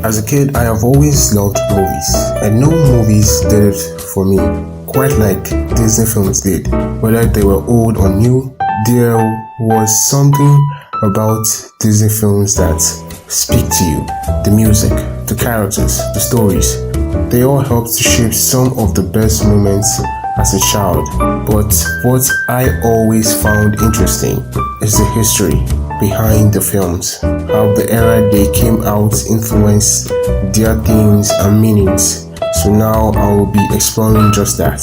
As a kid, I have always loved movies, and no movies did it for me, quite like Disney films did. Whether they were old or new, there was something about Disney films that speak to you. The music, the characters, the stories, they all helped to shape some of the best moments as a child. But what I always found interesting is the history behind the films, how the era they came out influenced their themes and meanings. So now I will be exploring just that.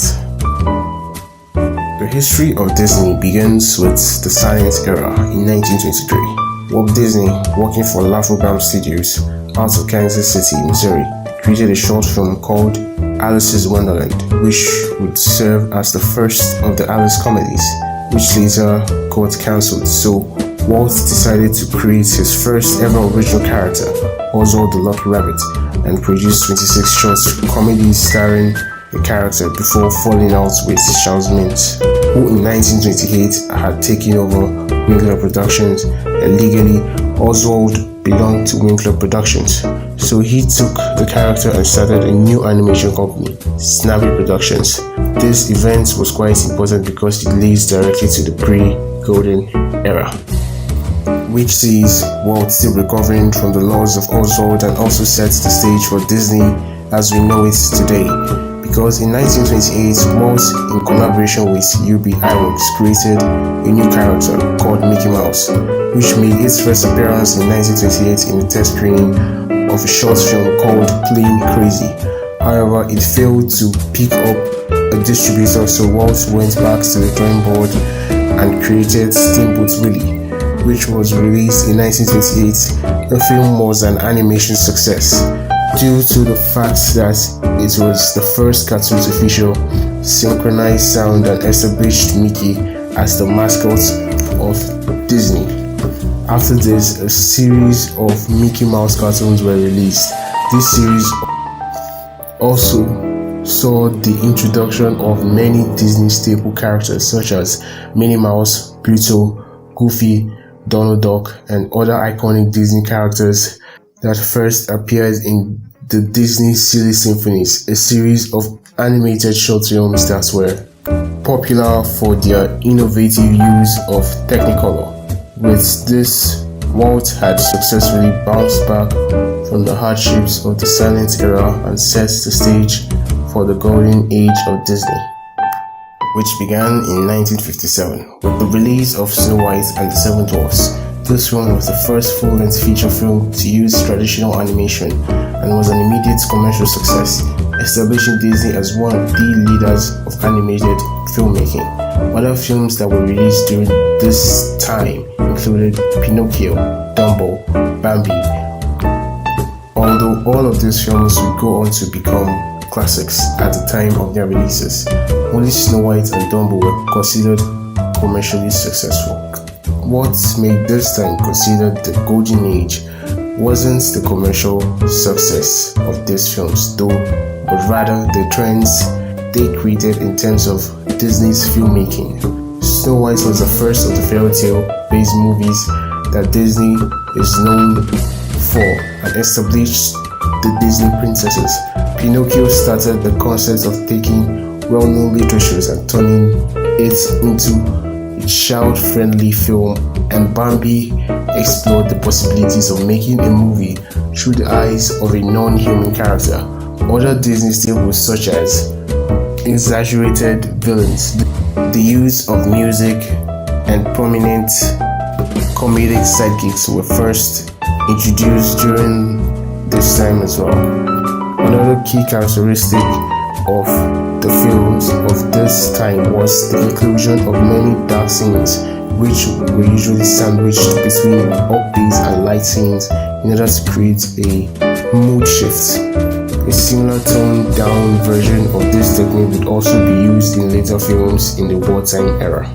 The history of Disney begins with the silent era in 1923. Walt Disney, working for Laugh-O-Gram Studios out of Kansas City, Missouri, created a short film called Alice's Wonderland, which would serve as the first of the Alice comedies, which later got cancelled. So Walt decided to create his first ever original character, Oswald the Lucky Rabbit, and produced 26 short comedies starring the character before falling out with Charles Mintz, who in 1928 had taken over Winkler Productions, and legally Oswald belonged to Winkler Productions. So he took the character and started a new animation company, Snappy Productions. This event was quite important because it leads directly to the pre-Golden Era, which sees Walt still recovering from the loss of Oswald and also sets the stage for Disney as we know it today. Because in 1928, Walt, in collaboration with UB Iwerks, created a new character called Mickey Mouse, which made its first appearance in 1928 in the test screening of a short film called Plain Crazy. However, it failed to pick up a distributor, so Walt went back to the drawing board and created Steamboat Willie, which was released in 1928. The film was an animation success due to the fact that it was the first cartoon to feature synchronized sound and established Mickey as the mascot of Disney. After this, a series of Mickey Mouse cartoons were released. This series also saw the introduction of many Disney staple characters such as Minnie Mouse, Pluto, Goofy, Donald Duck, and other iconic Disney characters that first appeared in the Disney Silly Symphonies, a series of animated short films that were popular for their innovative use of Technicolor. With this, Walt had successfully bounced back from the hardships of the silent era and set the stage for the golden age of Disney, which began in 1957 with the release of Snow White and the Seven Dwarfs. This film was the first full-length feature film to use traditional animation and was an immediate commercial success, establishing Disney as one of the leaders of animated filmmaking. Other films that were released during this time included Pinocchio, Dumbo, Bambi. Although all of these films would go on to become classics at the time of their releases, only Snow White and Dumbo were considered commercially successful. What made this time considered the golden age wasn't the commercial success of these films though, but rather the trends they created in terms of Disney's filmmaking. Snow White was the first of the fairy tale based movies that Disney is known for and established the Disney princesses. Pinocchio started the concept of taking well-known literatures and turning it into a child-friendly film, and Bambi explored the possibilities of making a movie through the eyes of a non-human character. Other Disney staples such as exaggerated villains, the use of music, and prominent comedic sidekicks were first introduced during this time as well. Another key characteristic of the films of this time was the inclusion of many dark scenes, which were usually sandwiched between upbeat and light scenes in order to create a mood shift. A similar toned down version of this technique would also be used in later films in the wartime era.